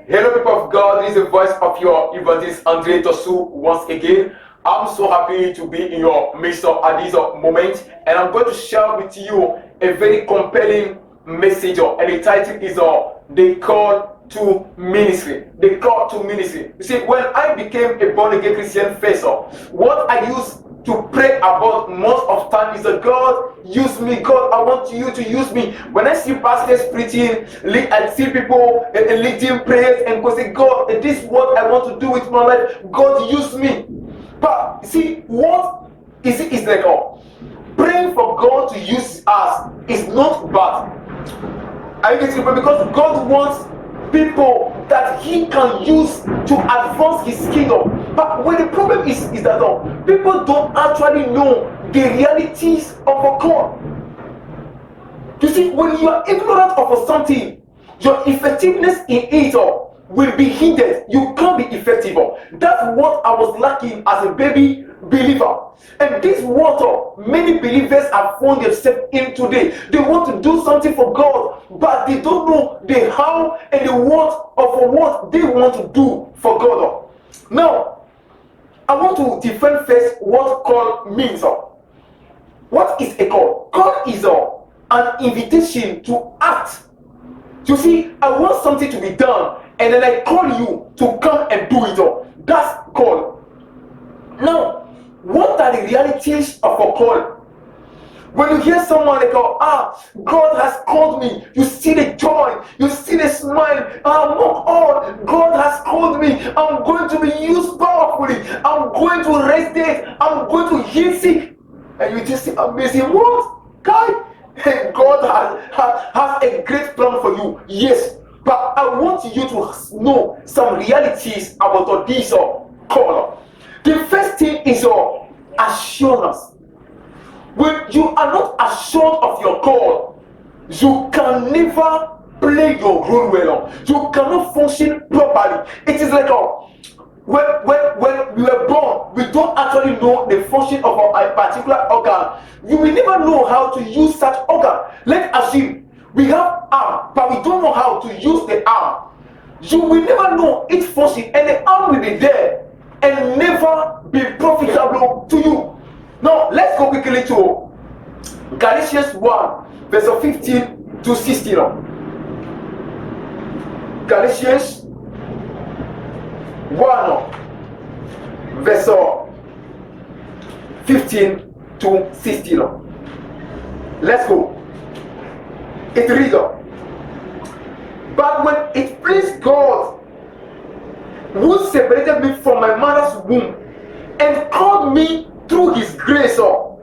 Hello people of God, this is the voice of your evangelist Andre Tossou once again. I'm so happy to be in your midst at this moment, and I'm going to share with you a very compelling message, and the title is The Call to Ministry. The Call to Ministry. You see, when I became a born again Christian first, what I used to pray about most of time is that God use me. God, I want you to use me. When I see pastors preaching, I see people leading prayers and go say, God, this is what I want to do with my life. God, use me. But see, what is it? Is like praying for God to use us is not bad. I get it, because God wants people that He can use to advance His kingdom. But when the problem is that people don't actually know the realities of a God. You see, when you are ignorant of something, your effectiveness in it will be hindered. You can't be effective. That's what I was lacking as a baby believer. And this what many believers have found themselves in today. They want to do something for God, but they don't know the how and the what of what they want to do for God. Now, I want to define first what call means. What is a call? Call is an invitation to act. You see, I want something to be done, and then I call you to come and do it. That's call. Now, what are the realities of a call? When you hear someone like, God has called me, you see the joy, you see the smile. God has called me. I'm going to be used powerfully. I'm going to raise dead. I'm going to heal sick. And you just say, amazing. What? Guy? God has a great plan for you. Yes. But I want you to know some realities about this call. The first thing is assurance. When you are not assured of your call, you can never play your role well. You cannot function properly. It is like when we were born, we don't actually know the function of a particular organ. You will never know how to use such organ. Let's assume we have arm, but we don't know how to use the arm. You will never know its function, and the arm will be there and never be profitable to you. Now, let's go quickly to Galatians 1, verse 15 to 16. Galatians 1, verse 15 to 16. Let's go. It reads, but when it pleased God, who separated me from my mother's womb and called me through His grace to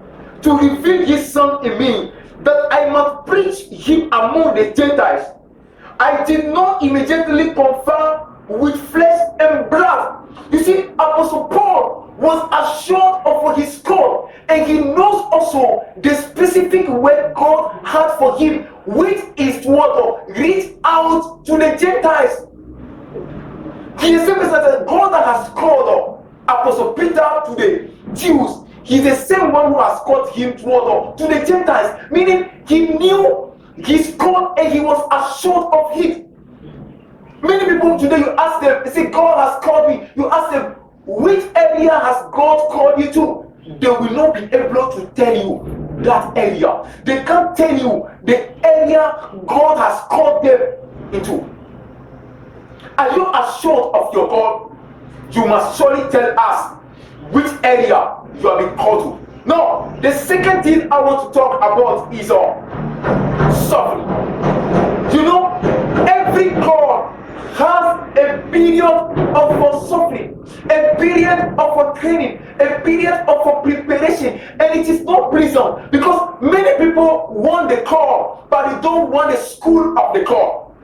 reveal His Son in me, that I might preach Him among the Gentiles, I did not immediately confer with flesh and blood. You see, Apostle Paul was assured of his call, and he knows also the specific work God had for him, which is to reach out to the Gentiles. He is saying that God that has called Apostle Peter to the Jews, He's the same one who has called him to the Gentiles, meaning he knew his call and he was assured of it. Many people today, you ask them, they say, God has called me. You ask them, which area has God called you to? They will not be able to tell you that area. They can't tell you the area God has called them into. Are you assured of your call? You must surely tell us which area you have been called to. Now, the second thing I want to talk about is suffering. You know, every call has a period of suffering, a period of training, a period of preparation, and it is not pleasant because many people want the call, but they don't want the school of the call.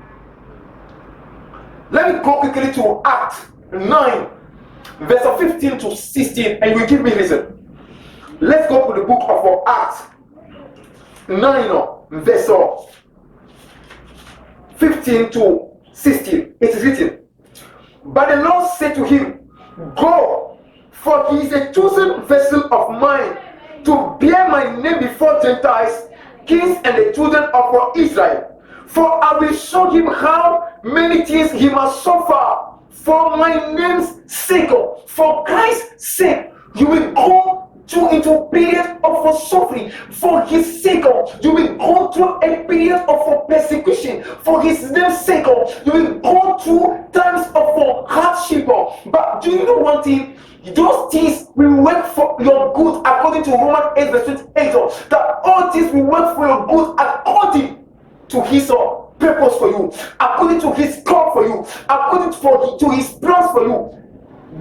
Let me go quickly to Acts 9, verse 15 to 16, and you will give me reason. Let's go to the book of Acts 9, verse 15 to 16. It is written, but the Lord said to him, go, for he is a chosen vessel of mine to bear my name before Gentiles, kings, and the children of Israel. For I will show him how many things he must suffer for my name's sake. For Christ's sake, you will go into a period of suffering for his sake. You will go through a period of persecution for his name's sake. You will go through times of hardship. But do you know one thing? Those things will work for your good according to Romans 8 verse 28. That all things will work for your good according to his purpose for you, according to his call for you, according to his plans for you.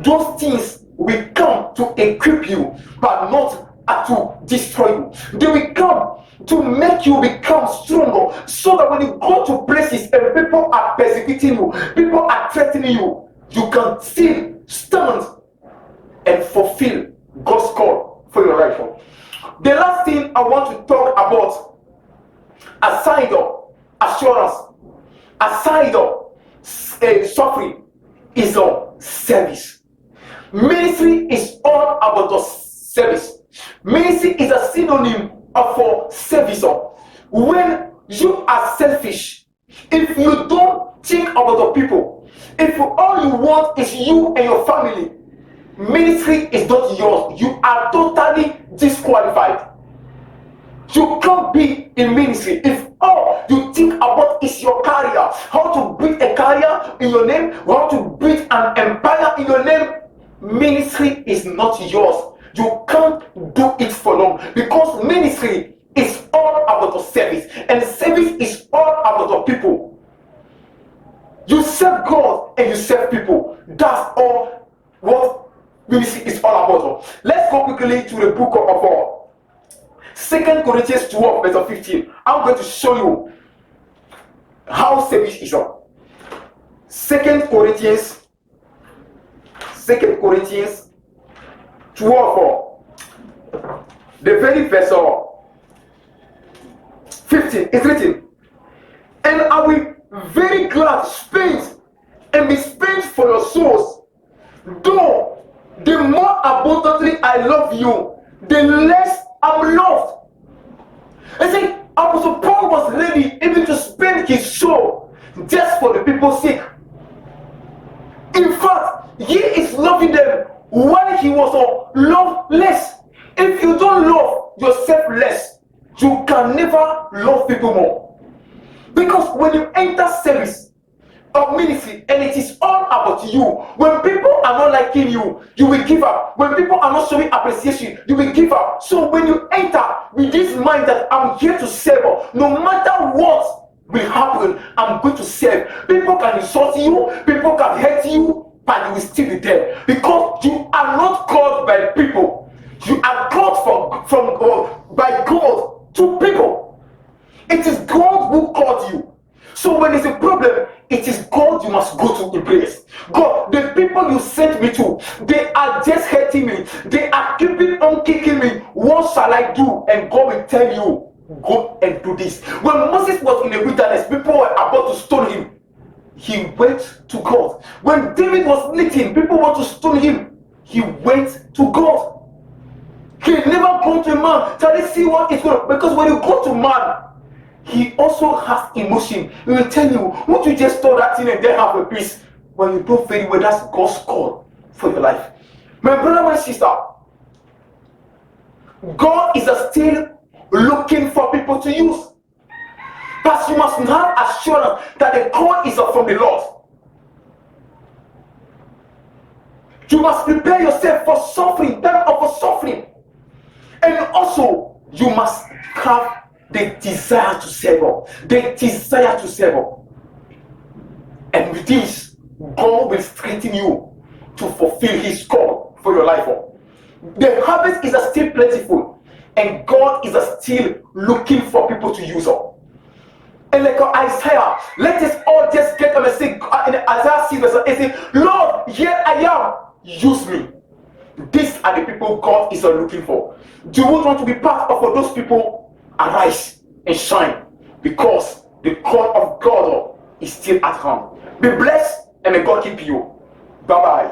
Those things will come to equip you, but not to destroy you. They will come to make you become stronger, so that when you go to places and people are persecuting you, people are threatening you, you can still stand and fulfill God's call for your life. The last thing I want to talk about, aside of assurance, aside of suffering, is service. Ministry is all about the service. Ministry is a synonym of service. When you are selfish, if you don't think about the people, if all you want is you and your family, ministry is not yours. You are totally disqualified. You can't be in ministry if all you think about is your career, how to build a career in your name, how to build an empire in your name. Ministry is not yours. You can't do it for long, because ministry is all about the service, and service is all about the people. You serve God and you serve people. That's all what ministry is all about. Let's go quickly to the book of 2 Corinthians 12 verse 15. I'm going to show you how service is. 2 Corinthians 12, the very verse 15 is written, and I will very glad spend and be spent for your souls, though the more abundantly I love you, the less I'm loved. I say Apostle Paul was ready even to spend his soul just for the people's sake. In fact, he is loving them while he was loveless. If you don't love yourself less, you can never love people more. Because when you enter service or ministry and it is all about you, when people are not liking you, you will give up. When people are not showing appreciation, you will give up. So when you enter with this mind that I'm here to serve, no matter what will happen, I'm going to serve. People can insult you, people can hurt you, but you will still be there, because you are not called by people. You are called from by God to people. It is God who called you. So when there's a problem, it is God you must go to in place. God, the people you sent me to, they are just hurting me. They are keeping on kicking me. What shall I do? And God will tell you, go and do this. When Moses was in the wilderness, people were about to stone him. He went to God. When David was knitting, people want to stone him. He went to God. He never gone to a man. Try to see what is going on. Because when you go to man, he also has emotion. He will tell you, won't you just store that thing and then have a peace? When you do very well, that's God's call for your life. My brother, my sister, God is still looking for people to use. But you must have assurance that the call is from the Lord. You must prepare yourself for suffering, time of suffering. And also, you must have the desire to serve God. The desire to serve God. And with this, God will strengthen you to fulfill his call for your life. The harvest is still plentiful, and God is still looking for people to use. And like Isaiah, let us all just get up and say, in Isaiah 6 verse 8, say, Lord, here I am, use me. These are the people God is looking for. Do you want to be part of those people? Arise and shine, because the call of God is still at hand. Be blessed, and may God keep you. Bye bye.